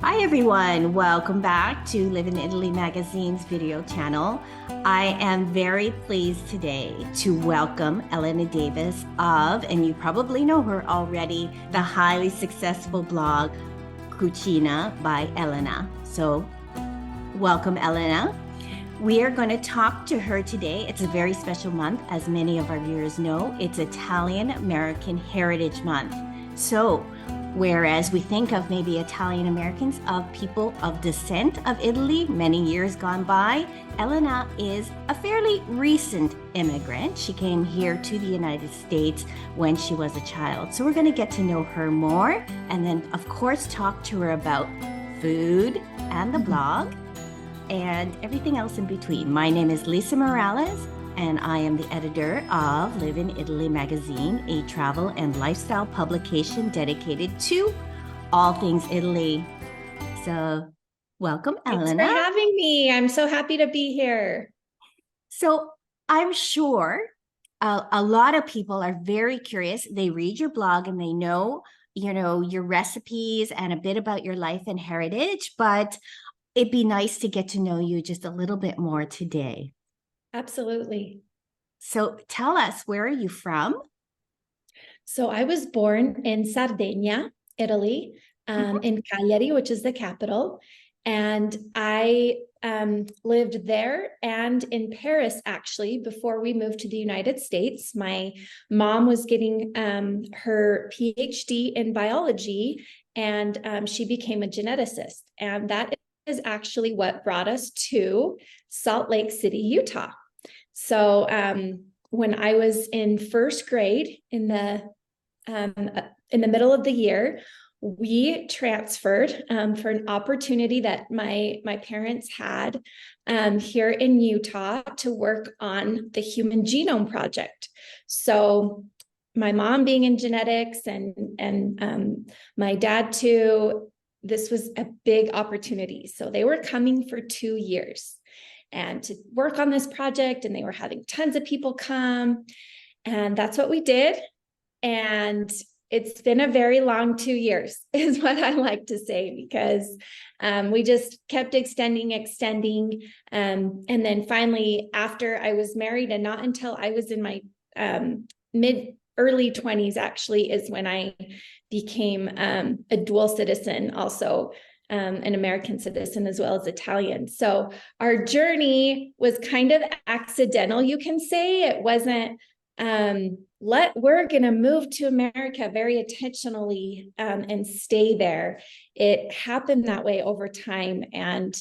Hi everyone, welcome back to Live in Italy Magazine's video channel. I am very pleased today to welcome Elena Davis of, and you probably know her already, the highly successful blog Cucina by Elena. So welcome Elena. We are going to talk to her today. It's a very special month, as many of our viewers know. It's Italian American Heritage Month. So whereas we think of maybe Italian Americans of people of descent of Italy many years gone by, Elena is a fairly recent immigrant. She came here to the United States when she was a child. So we're going to get to know her more and then, of course, talk to her about food and the blog and everything else in between. My name is Lisa Morales, and I am the editor of Live in Italy Magazine, a travel and lifestyle publication dedicated to all things Italy. So welcome, Elena. Thanks for having me. I'm so happy to be here. So I'm sure a lot of people are very curious. They read your blog and they know, your recipes and a bit about your life and heritage, but it'd be nice to get to know you just a little bit more today. Absolutely. So tell us, where are you from? So I was born in Sardinia, Italy, in Cagliari, which is the capital. And I lived there and in Paris, actually, before we moved to the United States. My mom was getting her PhD in biology, and she became a geneticist. And that is actually what brought us to Salt Lake City, Utah. So when I was in first grade in the middle of the year, we transferred for an opportunity that my parents had here in Utah to work on the Human Genome Project. So my mom being in genetics and my dad too, this was a big opportunity. So they were coming for 2 years and to work on this project, and they were having tons of people come, and that's what we did. And it's been a very long 2 years is what I like to say, because we just kept extending. And then finally, after I was married, and not until I was in my early 20s, actually, is when I became a dual citizen, also an American citizen as well as Italian. So our journey was kind of accidental, you can say. It wasn't we're going to move to America very intentionally and stay there. It happened that way over time. And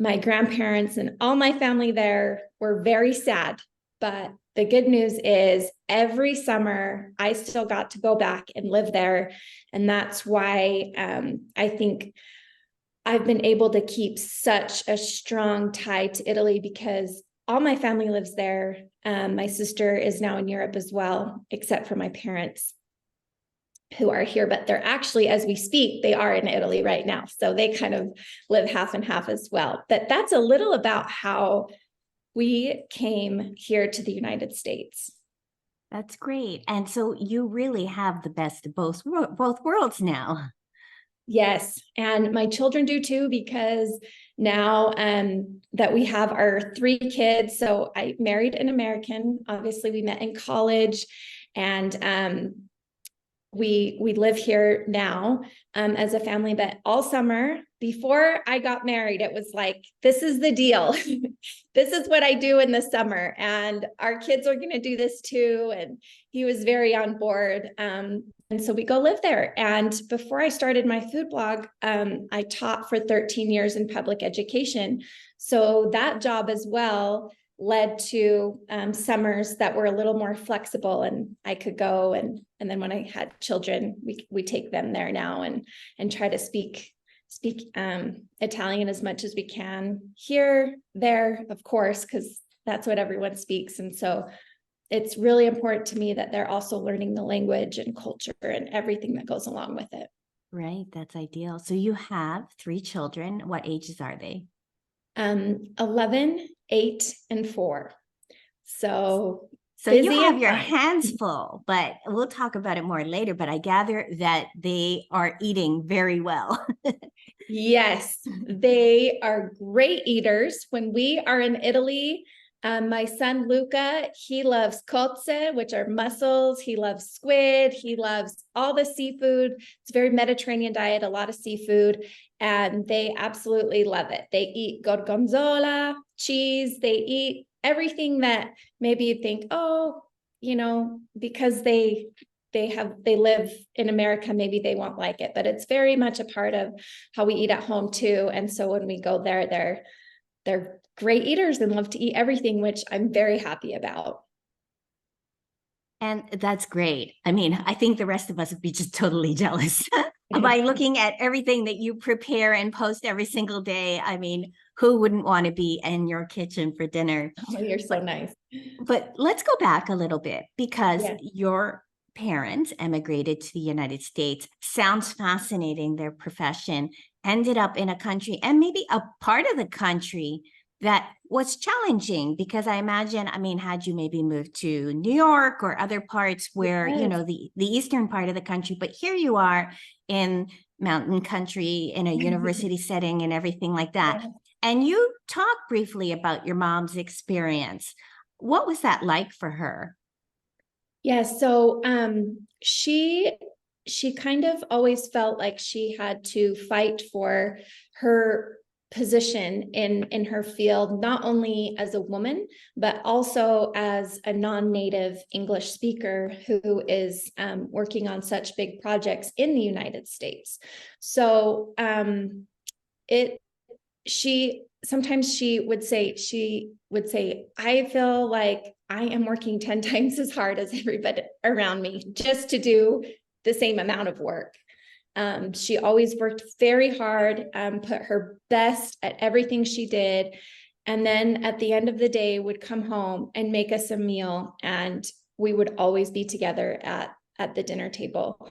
my grandparents and all my family there were very sad. But the good news is every summer I still got to go back and live there. And that's why I think I've been able to keep such a strong tie to Italy, because all my family lives there. My sister is now in Europe as well, except for my parents who are here, but they're actually, as we speak, they are in Italy right now. So they kind of live half and half as well. But that's a little about how we came here to the United States. That's great. And so you really have the best of both worlds now. Yes. And my children do too, because now that we have our 3 kids, so I married an American. Obviously, we met in college, and we live here now as a family. But all summer before I got married, it was like, this is the deal. This is what I do in the summer, and our kids are going to do this too. And he was very on board. And so we go live there. And before I started my food blog, I taught for 13 years in public education. So that job as well led to summers that were a little more flexible, and I could go. And then when I had children, we take them there now and try to speak Italian as much as we can here, there, of course, because that's what everyone speaks. And so it's really important to me that they're also learning the language and culture and everything that goes along with it. Right. That's ideal. So you have 3 children. What ages are they? 11, 8, and 4. So you have your hands full, but we'll talk about it more later. But I gather that they are eating very well. Yes, they are great eaters. When we are in Italy, my son Luca, he loves cozze, which are mussels. He loves squid. He loves all the seafood. It's a very Mediterranean diet, a lot of seafood, and they absolutely love it. They eat gorgonzola, cheese. They eat everything that maybe you think, oh, because they live in America, maybe they won't like it, but it's very much a part of how we eat at home too. And so when we go there, they're great eaters and love to eat everything, which I'm very happy about. And that's great. I mean, I think the rest of us would be just totally jealous by looking at everything that you prepare and post every single day. I mean, who wouldn't want to be in your kitchen for dinner? Oh, you're so nice. But let's go back a little bit because Yeah. your parents emigrated to the United States. Sounds fascinating. Their profession ended up in a country and maybe a part of the country that was challenging because I imagine, I mean, had you maybe moved to New York or other parts where, Yes. the eastern part of the country, but here you are in mountain country in a university setting and everything like that. Yeah. And you talked briefly about your mom's experience. What was that like for her? Yeah, so she kind of always felt like she had to fight for her position in her field, not only as a woman, but also as a non-native English speaker who is working on such big projects in the United States. So it she sometimes she would say, I feel like I am working 10 times as hard as everybody around me just to do the same amount of work. She always worked very hard, put her best at everything she did, and then at the end of the day would come home and make us a meal, and we would always be together at the dinner table.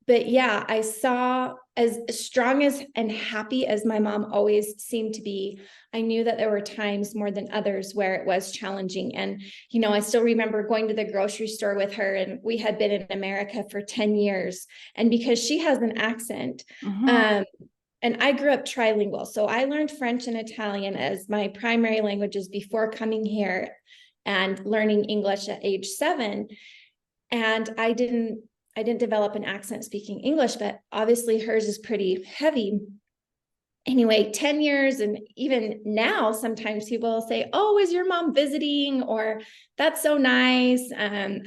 But yeah, I saw, as strong as and happy as my mom always seemed to be, I knew that there were times more than others where it was challenging. And, I still remember going to the grocery store with her, and we had been in America for 10 years. And because she has an accent, Mm-hmm. and I grew up trilingual, so I learned French and Italian as my primary languages before coming here and learning English at age 7. And I didn't develop an accent speaking English, but obviously hers is pretty heavy. Anyway, 10 years, and even now, sometimes people will say, oh, is your mom visiting? Or that's so nice.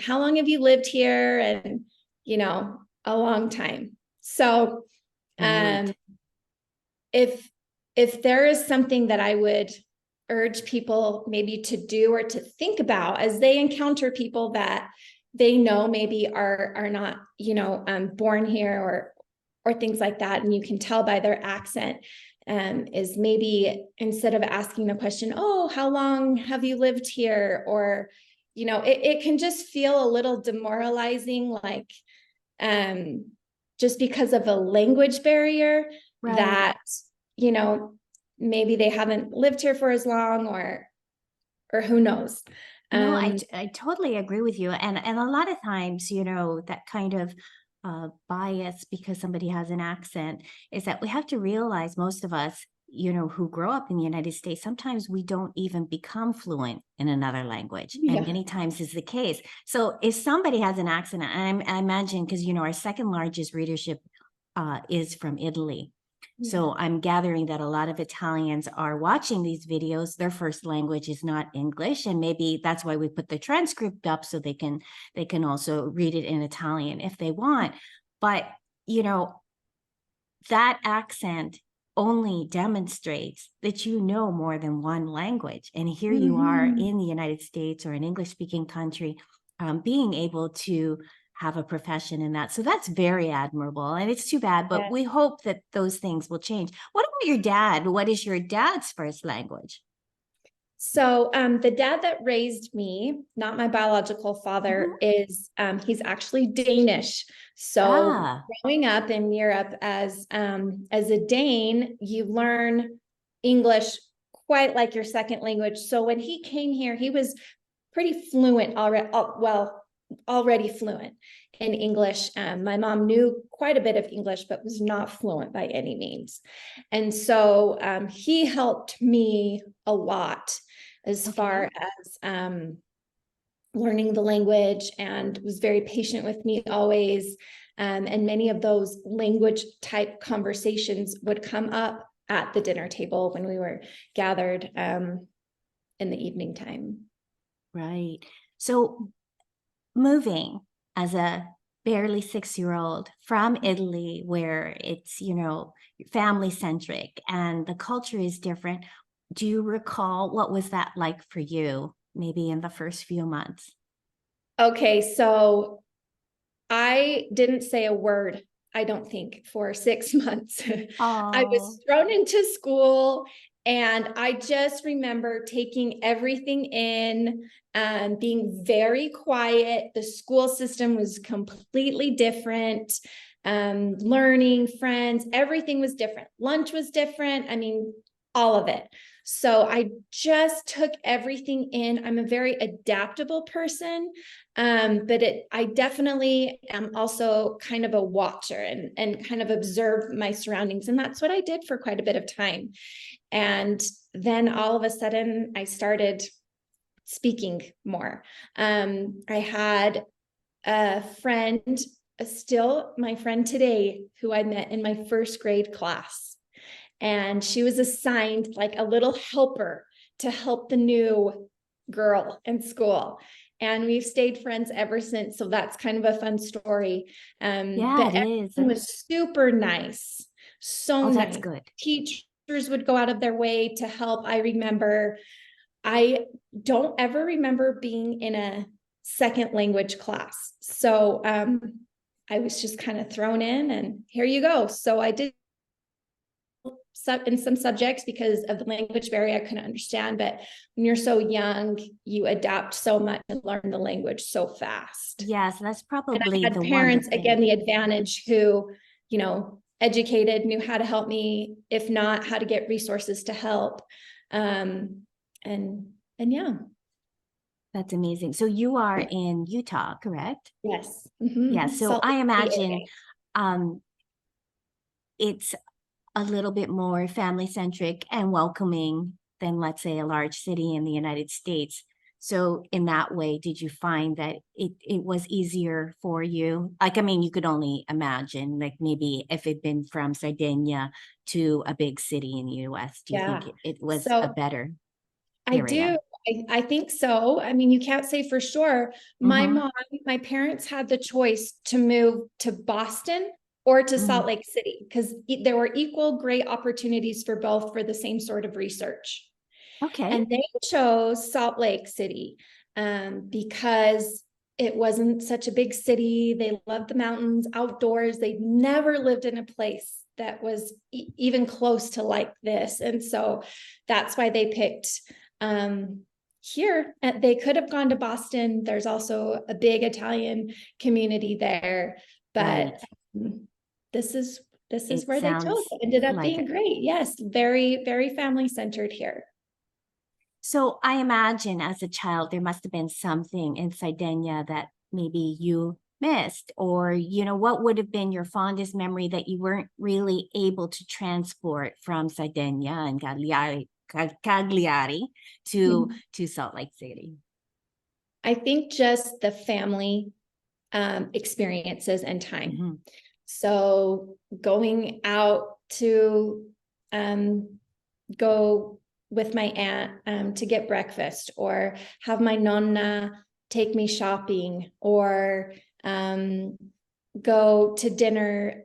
How long have you lived here? And, a long time. So Right. if if there is something that I would urge people maybe to do or to think about as they encounter people that they know maybe are not born here or things like that, and you can tell by their accent, is maybe instead of asking the question, oh, how long have you lived here, or it can just feel a little demoralizing, like just because of a language barrier, Right. that you know maybe they haven't lived here for as long, or who knows. No, I, um I totally agree with you. And a lot of times, that kind of bias because somebody has an accent is that we have to realize most of us, who grow up in the United States, sometimes we don't even become fluent in another language. And yeah. many times is the case. So if somebody has an accent, and I imagine, because, our second largest readership is from Italy. Yeah. So I'm gathering that a lot of Italians are watching these videos. Their first language is not English, and maybe that's why we put the transcript up so they can also read it in Italian if they want. But you know that accent only demonstrates that you know more than one language. And here you are Mhm. in the United States or an English speaking country, being able to have a profession in that. So that's very admirable. And it's too bad, but Yeah. we hope that those things will change. What about your dad? What is your dad's first language? So the dad that raised me, not my biological Mhm. father, is he's actually Danish. So Ah, growing up in Europe as a Dane, you learn English quite like your second language. So when he came here, he was pretty fluent already. Well, already fluent in English. My mom knew quite a bit of English, but was not fluent by any means. And so he helped me a lot as far as learning the language, and was very patient with me always. And many of those language type conversations would come up at the dinner table when we were gathered in the evening time. Right. So moving as a barely 6-year-old from Italy, where it's, family centric and the culture is different. Do you recall what was that like for you, maybe in the first few months? Okay, so I didn't say a word, I don't think, for 6 months. I was thrown into school, and I just remember taking everything in and being very quiet. The school system was completely different. Learning, friends, everything was different. Lunch was different. I mean, all of it. So I just took everything in. I'm a very adaptable person. I definitely am also kind of a watcher and kind of observe my surroundings. And that's what I did for quite a bit of time. And then all of a sudden I started speaking more. I had a friend, still my friend today, who I met in my first grade class. And she was assigned like a little helper to help the new girl in school. And we've stayed friends ever since. So that's kind of a fun story. Yeah, but it is. Everyone was super nice. So nice. That's good. Teachers would go out of their way to help. I don't ever remember being in a second language class. So I was just kind of thrown in, and here you go. So I did in some subjects because of the language barrier, I couldn't understand. But when you're so young, you adapt so much and learn the language so fast. Yes, that's probably and I had the parents, wonderful again, the advantage, who, educated, knew how to help me, if not how to get resources to help. And yeah. That's amazing. So you are in Utah, correct? Yes. Yeah. So Salt I Lake City imagine area. it's a little bit more family centric and welcoming than, let's say, a large city in the United States. So in that way, did you find that it was easier for you? Like, I mean, you could only imagine, like maybe if it'd been from Sardinia to a big city in the US, do you think it was a better area? I think so. I mean, you can't say for sure. My parents had the choice to move to Boston or to Salt Lake City, because there were equal great opportunities for both for the same sort of research. Okay. And they chose Salt Lake City because it wasn't such a big city. They loved the mountains, outdoors. They'd never lived in a place that was even close to like this. And so that's why they picked here. They could have gone to Boston. There's also a big Italian community there, but this is where they chose. It ended up being great. Yes, very, very family centered here. So I imagine as a child, there must have been something in Sardinia that maybe you missed, or, what would have been your fondest memory that you weren't really able to transport from Sardinia and Cagliari to Salt Lake City? I think just the family experiences and time. So going out to go with my aunt to get breakfast, or have my nonna take me shopping, or go to dinner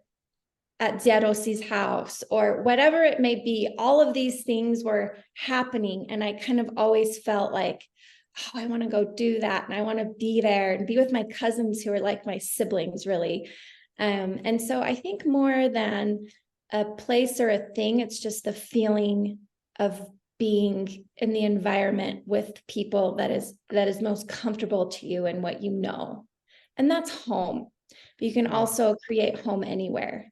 at Zia Rossi's house, or whatever it may be. All of these things were happening, and I kind of always felt like, oh, I want to go do that, and I want to be there and be with my cousins who are like my siblings, really. And so I think more than a place or a thing, it's just the feeling of being in the environment with people that is most comfortable to you and what you know. And that's home. But you can also create home anywhere.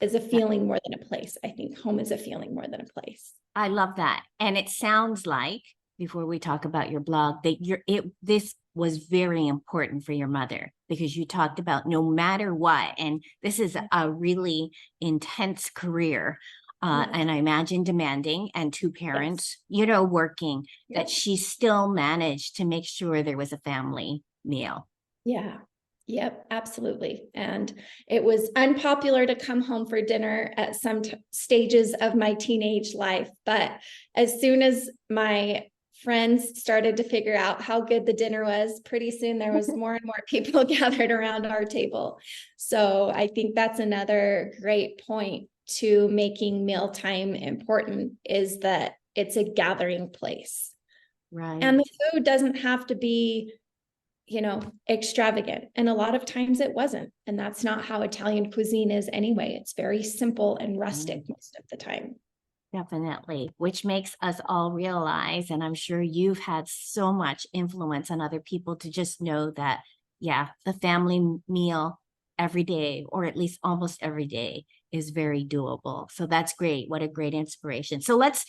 Is a feeling more than a place. I think home is a feeling more than a place. I love that. And it sounds like, before we talk about your blog, that this was very important for your mother, because you talked about no matter what, and this is a really intense career, and I imagine demanding, and two parents, you know, working, that she still managed to make sure there was a family meal. Yeah. Yep, absolutely. And it was unpopular to come home for dinner at some stages of my teenage life. But as soon as my friends started to figure out how good the dinner was, pretty soon there was more and more people gathered around our table. So I think that's another great point to making mealtime important, is that it's a gathering place. Right. And the food doesn't have to be, you know, extravagant. And a lot of times it wasn't. And that's not how Italian cuisine is anyway. It's very simple and rustic most of the time. Definitely, which makes us all realize, and I'm sure you've had so much influence on other people, to just know that, yeah, the family meal every day, or at least almost every day, is very doable. So that's great. What a great inspiration. So let's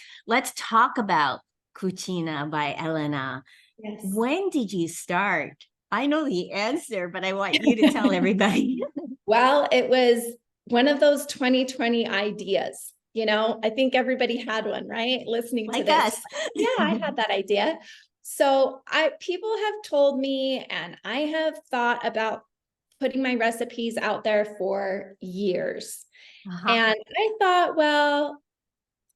talk about Cucina by Elena. Yes. When did you start? I know the answer, but I want you to tell everybody. Well, it was one of those 2020 ideas. You know, I think everybody had one, right? Listening Like to this. us. Yeah, I had that idea. So people have told me, and I have thought about putting my recipes out there for years. And I thought, well,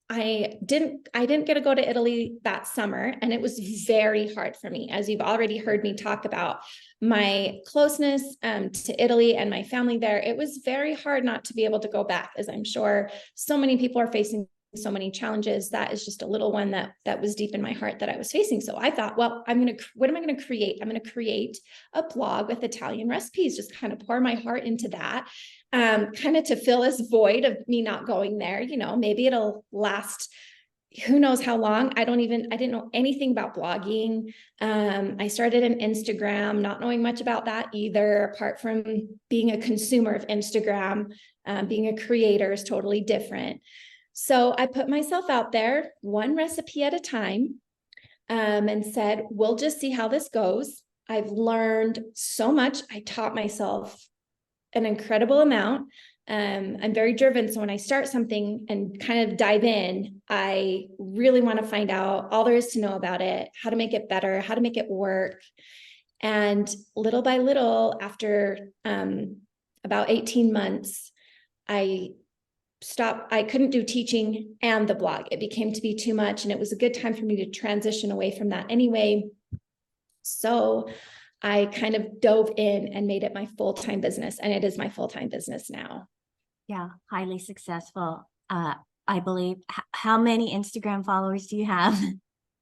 I didn't get to go to Italy that summer, and it was very hard for me. As you've already heard me talk about my closeness to Italy and my family there, it was very hard not to be able to go back, as I'm sure so many people are facing so many challenges. That is just a little one that was deep in my heart that I was facing. So I thought, well, what am I going to create? I'm going to create a blog with Italian recipes, just kind of pour my heart into that. Kind of to fill this void of me not going there. You know, maybe it'll last who knows how long. I didn't know anything about blogging. I started an Instagram, not knowing much about that either, apart from being a consumer of Instagram. Being a creator is totally different. So I put myself out there one recipe at a time, and said, we'll just see how this goes. I've learned so much. I taught myself an incredible amount. I'm very driven. So when I start something and kind of dive in, I really want to find out all there is to know about it, how to make it better, how to make it work. And little by little, after about 18 months, I couldn't do teaching and the blog. It became to be too much. And it was a good time for me to transition away from that anyway. So I kind of dove in and made it my full-time business. And it is my full-time business now. Yeah, highly successful. I believe. How many Instagram followers do you have?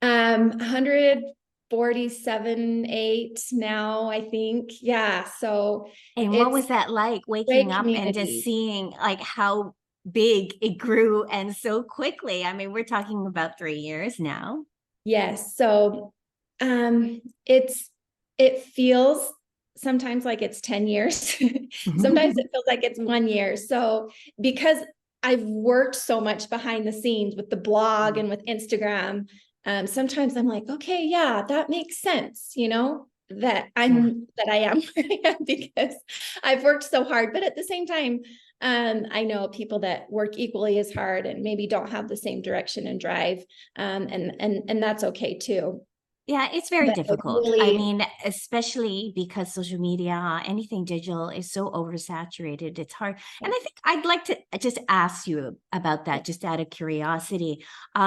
147, 8 now, I think. Yeah. So And what was that like, waking up and just seeing like how big it grew and so quickly? I mean, we're talking about 3 years now. Yes. So it feels sometimes like it's 10 years. Sometimes it feels like it's 1 year. So because I've worked so much behind the scenes with the blog and with Instagram, sometimes I'm like, okay, yeah, that makes sense, you know, that I am where I am because I've worked so hard. But at the same time, I know people that work equally as hard and maybe don't have the same direction and drive. And that's okay too. Yeah, it's very But difficult. really, I mean, especially because social media, anything digital is so oversaturated. It's hard. And I think I'd like to just ask you about that, just out of curiosity,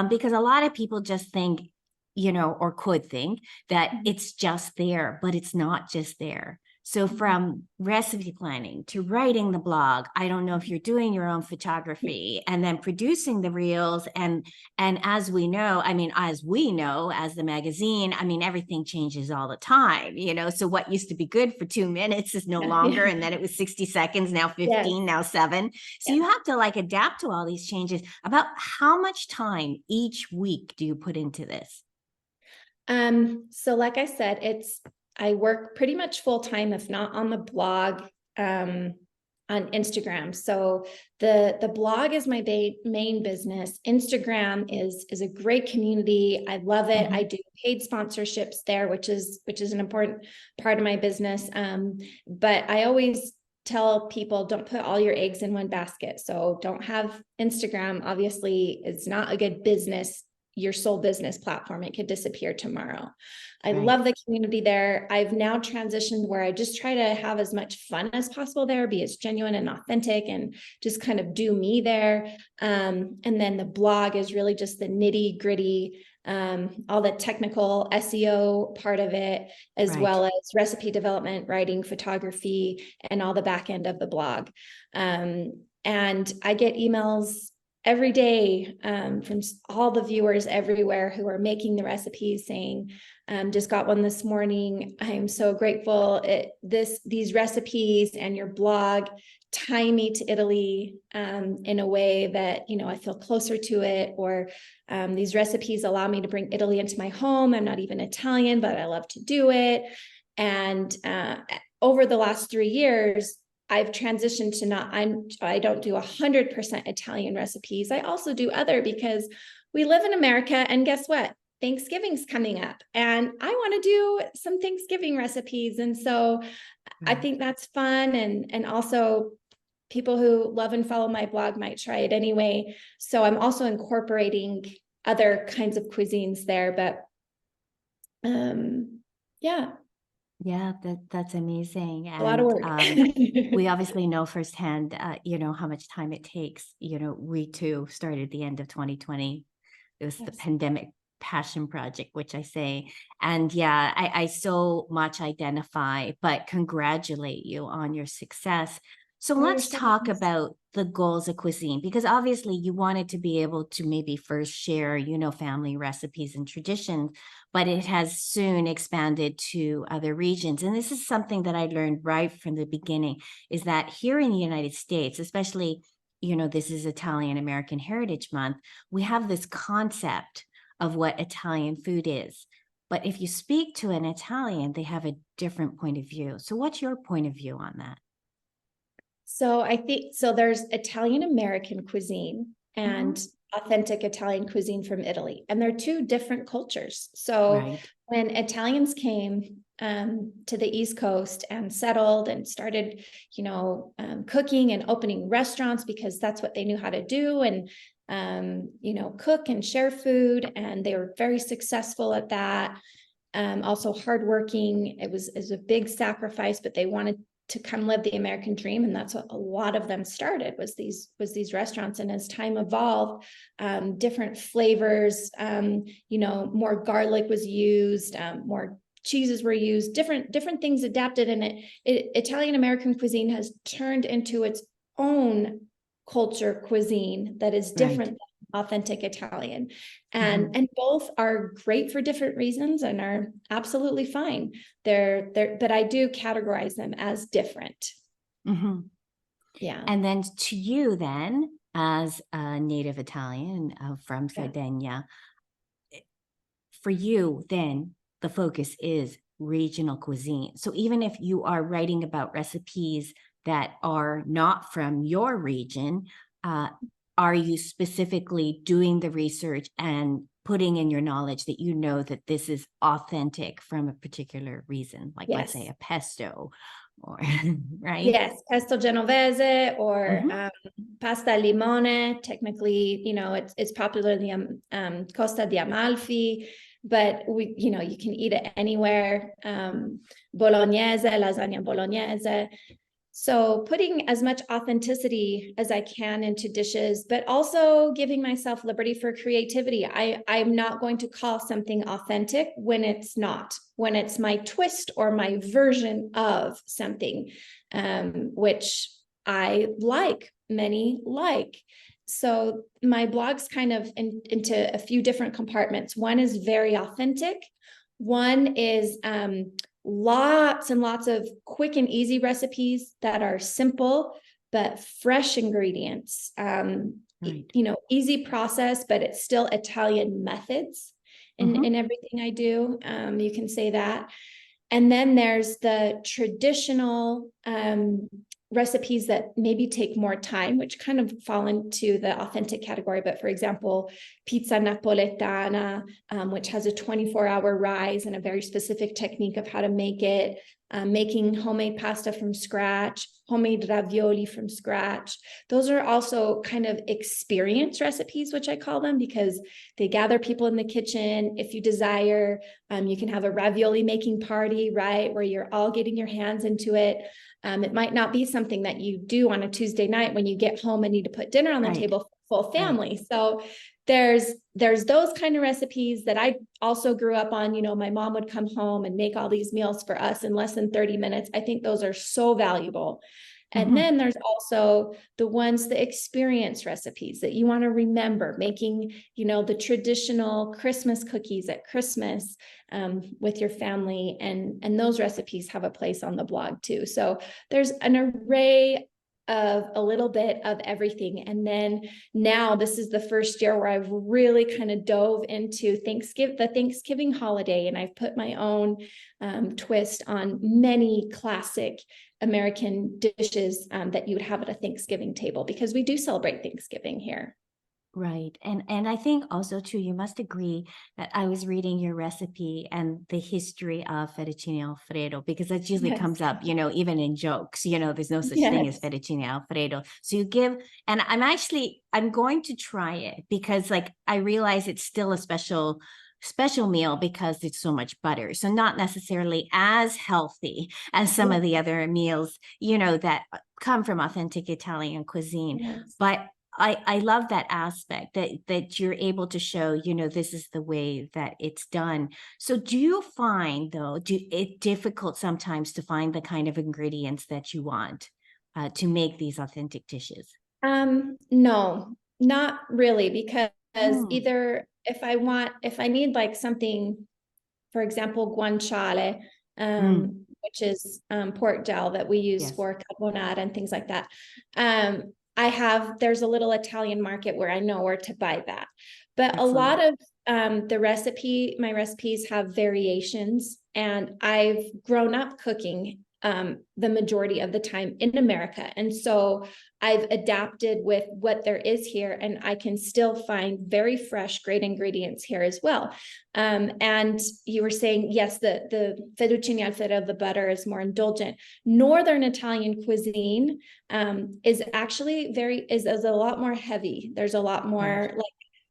because a lot of people just think, you know, or could think that it's just there, but it's not just there. So from recipe planning to writing the blog, I don't know if you're doing your own photography and then producing the reels. And as we know, I mean, as we know, as the magazine, I mean, everything changes all the time, you know, so what used to be good for 2 minutes is no longer. And then it was 60 seconds, now 15, now 7. So you have to like adapt to all these changes. About how much time each week do you put into this? So like I said, I work pretty much full time, if not on the blog, Instagram. So the blog is my main business. Instagram is a great community. I love it. I do paid sponsorships there, which is an important part of my business. But I always tell people, don't put all your eggs in one basket. So don't have Instagram. Obviously, it's not a good business, your sole business platform. It could disappear tomorrow. I love the community there. I've now transitioned where I just try to have as much fun as possible there, be as genuine and authentic, and just kind of do me there. And then the blog is really just the nitty gritty, all the technical SEO part of it, as well as recipe development, writing, photography, and all the back end of the blog. And I get emails every day from all the viewers everywhere who are making the recipes saying, just got one this morning. I'm so grateful. These recipes and your blog tie me to Italy in a way that, I feel closer to it, or these recipes allow me to bring Italy into my home. I'm not even Italian, but I love to do it. And over the last 3 years, I've transitioned to I don't do 100% Italian recipes. I also do other, because we live in America, and guess what? Thanksgiving's coming up, and I want to do some Thanksgiving recipes. And so I think that's fun. And also people who love and follow my blog might try it anyway. So I'm also incorporating other kinds of cuisines there, but yeah. Yeah, that's amazing. A lot of work. We obviously know firsthand, how much time it takes. We too started at the end of 2020. It was the pandemic passion project, which I say. And yeah, I so much identify, but congratulate you on your success. So let's talk about the goals of Cuisine, because obviously you wanted to be able to maybe first share, family recipes and traditions, but it has soon expanded to other regions. And this is something that I learned right from the beginning, is that here in the United States, especially, this is Italian American Heritage Month, we have this concept of what Italian food is. But if you speak to an Italian, they have a different point of view. So what's your point of view on that? So I think, there's Italian American cuisine and authentic Italian cuisine from Italy, and they're two different cultures. So when Italians came to the East Coast and settled and started, cooking and opening restaurants, because that's what they knew how to do, and cook and share food, and they were very successful at that. Also hardworking. It was a big sacrifice, but they wanted to come live the American dream. And that's what a lot of them started, was these restaurants. And as time evolved, different flavors, more garlic was used, more cheeses were used, different things adapted. And Italian American cuisine has turned into its own culture cuisine that is different than authentic Italian. And both are great for different reasons and are absolutely fine. But I do categorize them as different. Yeah. And then to you then, as a native Italian from Sardinia, for you then the focus is regional cuisine. So even if you are writing about recipes that are not from your region, are you specifically doing the research and putting in your knowledge that that this is authentic from a particular reason, like let's say a pesto, or right? Yes, pesto genovese or pasta al limone. Technically, it's popular in the Costa di Amalfi, but you can eat it anywhere. Bolognese, lasagna bolognese. So putting as much authenticity as I can into dishes, but also giving myself liberty for creativity. I'm not going to call something authentic when it's not, when it's my twist or my version of something, which I like, many like. So my blog's kind of into a few different compartments. One is very authentic. One is lots and lots of quick and easy recipes that are simple but fresh ingredients. Easy process, but it's still Italian methods in everything I do. You can say that. And then there's the traditional recipes that maybe take more time, which kind of fall into the authentic category. But for example, pizza napoletana, which has a 24-hour rise and a very specific technique of how to make it, making homemade pasta from scratch, homemade ravioli from scratch. Those are also kind of experience recipes, which I call them, because they gather people in the kitchen. If you desire, you can have a ravioli making party, right, where you're all getting your hands into it. It might not be something that you do on a Tuesday night when you get home and need to put dinner on the table for full family. So there's those kind of recipes that I also grew up on. You know, my mom would come home and make all these meals for us in less than 30 minutes. I think those are so valuable. And then there's also the ones, the experience recipes that you want to remember, making, you know, the traditional Christmas cookies at Christmas with your family. And those recipes have a place on the blog too. So there's an array of a little bit of everything. And then now this is the first year where I've really kind of dove into the Thanksgiving holiday, and I've put my own twist on many classic American dishes that you would have at a Thanksgiving table, because we do celebrate Thanksgiving here. Right. And I think also too, you must agree that I was reading your recipe and the history of fettuccine Alfredo, because that usually comes up, you know, even in jokes, you know, there's no such thing as fettuccine Alfredo. So you give, and I'm going to try it, because like, I realize it's still a special meal because it's so much butter. So not necessarily as healthy as some of the other meals, you know, that come from authentic Italian cuisine. But I love that aspect that you're able to show, you know, this is the way that it's done. So do you find, though, it difficult sometimes to find the kind of ingredients that you want to make these authentic dishes? No, not really, because either if I need like something, for example, guanciale, which is pork gel that we use for carbonara and things like that. There's a little Italian market where I know where to buy that. But a lot of my recipes have variations, and I've grown up cooking the majority of the time in America. And so I've adapted with what there is here, and I can still find very fresh, great ingredients here as well. And you were saying, yes, the fettuccine alfredo, the butter is more indulgent. Northern Italian cuisine is actually is a lot more heavy. There's a lot more like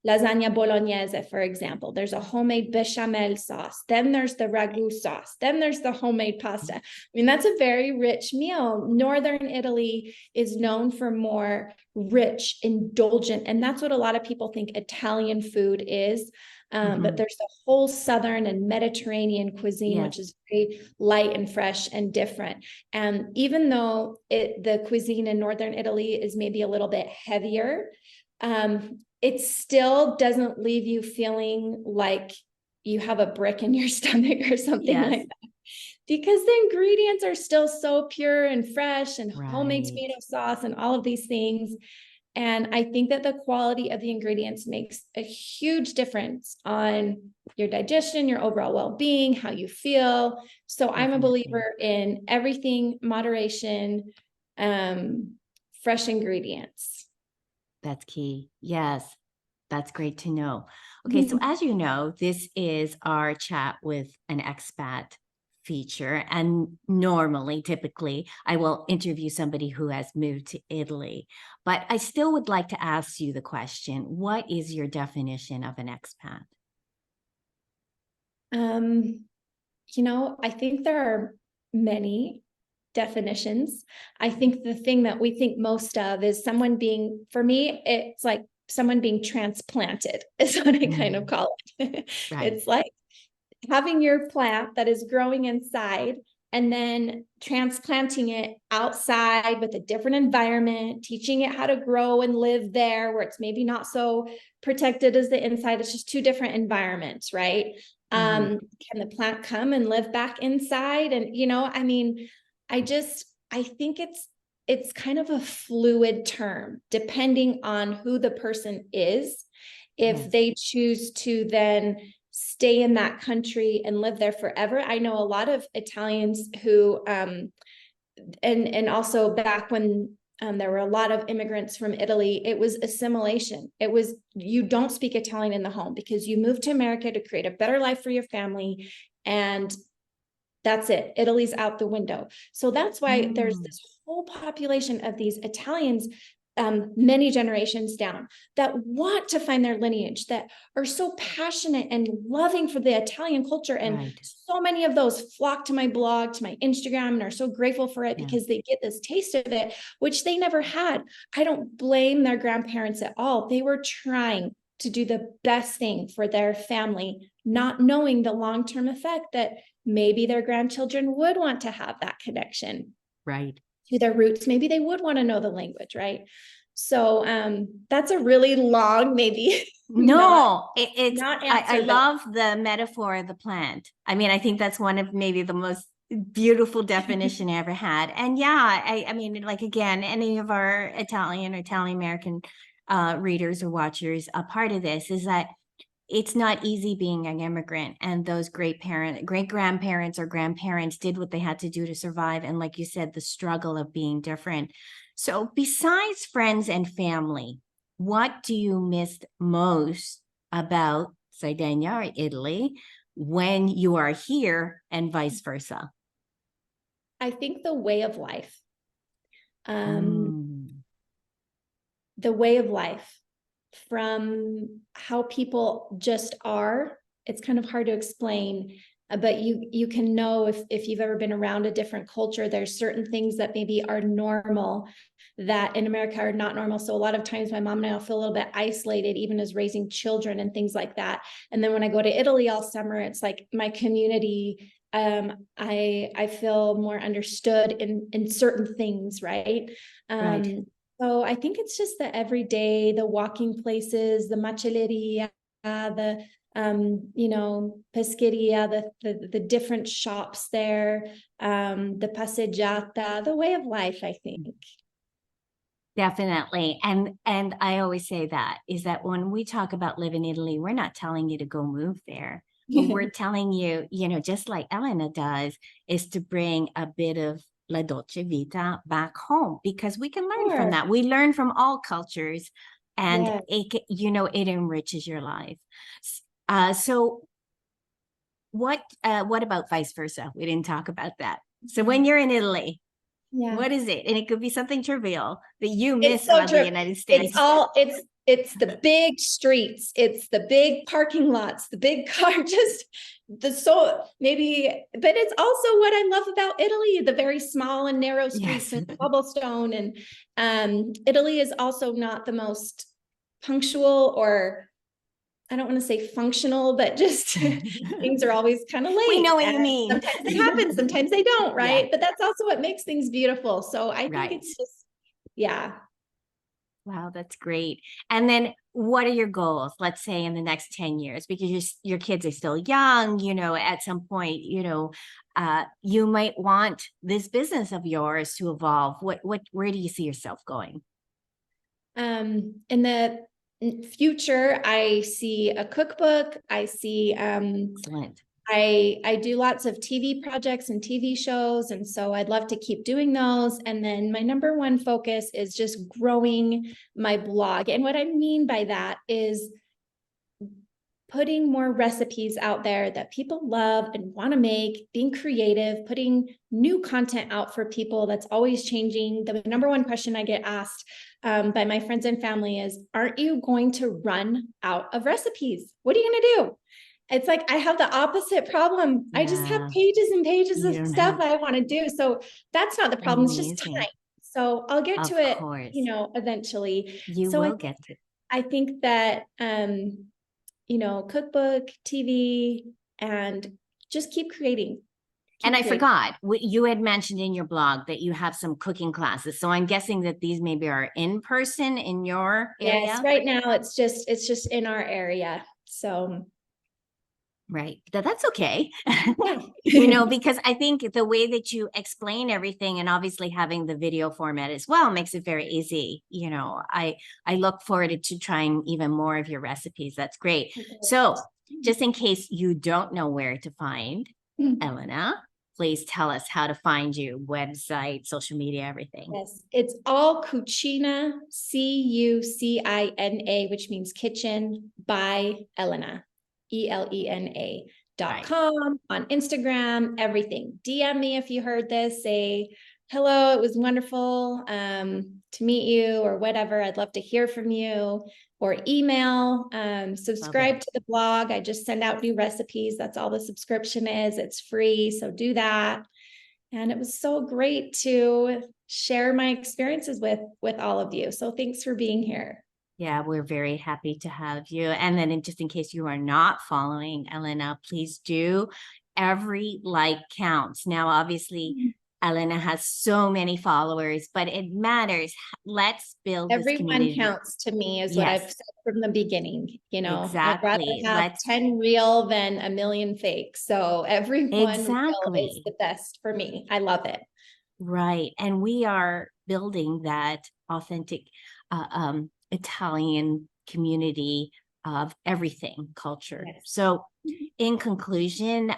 lasagna bolognese, for example. There's a homemade bechamel sauce. Then there's the ragu sauce. Then there's the homemade pasta. I mean, that's a very rich meal. Northern Italy is known for more rich, indulgent, and that's what a lot of people think Italian food is. But there's the whole Southern and Mediterranean cuisine, which is very light and fresh and different. And even though the cuisine in Northern Italy is maybe a little bit heavier, it still doesn't leave you feeling like you have a brick in your stomach or something like that, because the ingredients are still so pure and fresh, and homemade tomato sauce and all of these things. And I think that the quality of the ingredients makes a huge difference on your digestion, your overall well-being, how you feel. So I'm a believer in everything, moderation, fresh ingredients. That's key. Yes, that's great to know. Okay, so as you know, this is our chat with an expat feature. And normally, typically, I will interview somebody who has moved to Italy. But I still would like to ask you the question, what is your definition of an expat? You know, I think there are many definitions. I think the thing that we think most of is for me, it's like someone being transplanted is what I kind of call it. It's like having your plant that is growing inside and then transplanting it outside with a different environment, teaching it how to grow and live there where it's maybe not so protected as the inside. It's just two different environments, right? Can the plant come and live back inside? And, you know, I mean, I think it's kind of a fluid term depending on who the person is. If they choose to then stay in that country and live there forever. I know a lot of Italians who and also back when there were a lot of immigrants from Italy, it was assimilation. It was, you don't speak Italian in the home because you moved to America to create a better life for your family. And that's it. Italy's out the window. So that's why there's this whole population of these Italians, many generations down, that want to find their lineage, that are so passionate and loving for the Italian culture. And so many of those flock to my blog, to my Instagram, and are so grateful for it because they get this taste of it, which they never had. I don't blame their grandparents at all. They were trying to do the best thing for their family, not knowing the long-term effect that maybe their grandchildren would want to have that connection to their roots. Maybe they would want to know the language, right? So that's a really long, maybe. It's not answer, I love the metaphor of the plant. I mean, I think that's one of maybe the most beautiful definition I ever had. And yeah, I mean, like, again, any of our Italian or Italian American readers or watchers, a part of this is that it's not easy being an immigrant, and those great grandparents or grandparents did what they had to do to survive. And like you said, the struggle of being different. So besides friends and family, what do you miss most about Sardinia or Italy when you are here, and vice versa? I think the way of life. The way of life, from how people just are. It's kind of hard to explain, but you can know if you've ever been around a different culture, there's certain things that maybe are normal that in America are not normal. So a lot of times my mom and I will feel a little bit isolated, even as raising children and things like that. And then when I go to Italy all summer, it's like my community, I feel more understood in certain things, right? So I think it's just the everyday, the walking places, the macelleria, the pescheria, the different shops there, the passeggiata, the way of life, I think. Definitely. And I always say that is that when we talk about live in Italy, we're not telling you to go move there. But we're telling you, just like Elena does, is to bring a bit of la dolce vita back home, because we can learn from that. We learn from all cultures, and it enriches your life. So what about vice versa? We didn't talk about that. So when you're in Italy, what is it? And it could be something trivial that you miss about the United States. It's the big streets, it's the big parking lots, the big car, but it's also what I love about Italy, the very small and narrow streets and cobblestone. And Italy is also not the most punctual, or I don't want to say functional, but just things are always kind of late. We know what you mean. Sometimes it happens, sometimes they don't, right? But that's also what makes things beautiful. So I think it's just, Wow, that's great. And then what are your goals, let's say, in the next 10 years? Because your kids are still young, at some point, you might want this business of yours to evolve. Where do you see yourself going? In the future, I see a cookbook. I see excellent. I do lots of TV projects and TV shows, and so I'd love to keep doing those. And then my number one focus is just growing my blog. And what I mean by that is putting more recipes out there that people love and want to make, being creative, putting new content out for people that's always changing. The number one question I get asked by my friends and family is, aren't you going to run out of recipes? What are you going to do? It's like, I have the opposite problem. I just have pages and pages of stuff I want to do. So that's not the problem. It's just time. So I'll get to it, eventually. You will get to it. I think that, cookbook, TV, and just keep creating. I forgot, you had mentioned in your blog that you have some cooking classes. So I'm guessing that these maybe are in person in your area? Yes, right now it's just in our area. So right. That's okay. Because I think the way that you explain everything, and obviously having the video format as well, makes it very easy. I look forward to trying even more of your recipes. That's great. So just in case you don't know where to find Elena, please tell us how to find you, website, social media, everything. Yes, it's all Cucina, Cucina, which means kitchen, by Elena, ELENA.com, on Instagram, everything. DM me if you heard this, say, hello, it was wonderful to meet you, or whatever. I'd love to hear from you, or email, subscribe to the blog. I just send out new recipes. That's all the subscription is. It's free, so do that. And it was so great to share my experiences with all of you. So thanks for being here. Yeah, we're very happy to have you. And then just in case you are not following Elena, please do. Every like counts. Now, obviously, Elena has so many followers, but it matters. Let's build this community. Everyone counts to me, is what I've said from the beginning. You know, exactly. I'd rather have 10 real than a million fake. So everyone real is the best for me. I love it. Right. And we are building that authentic Italian community of everything, culture. Yes. So in conclusion,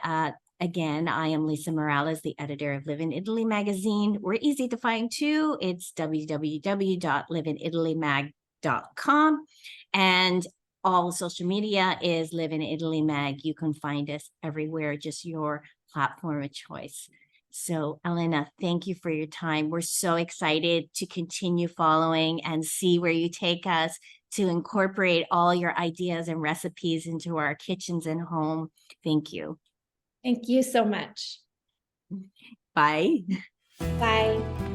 again, I am Lisa Morales, the editor of Live in Italy magazine. We're easy to find too. It's www.liveinItalyMag.com. And all social media is Live in Italy Mag. You can find us everywhere, just your platform of choice. So, Elena, thank you for your time. We're so excited to continue following and see where you take us, to incorporate all your ideas and recipes into our kitchens and home. Thank you. Thank you so much. Bye. Bye.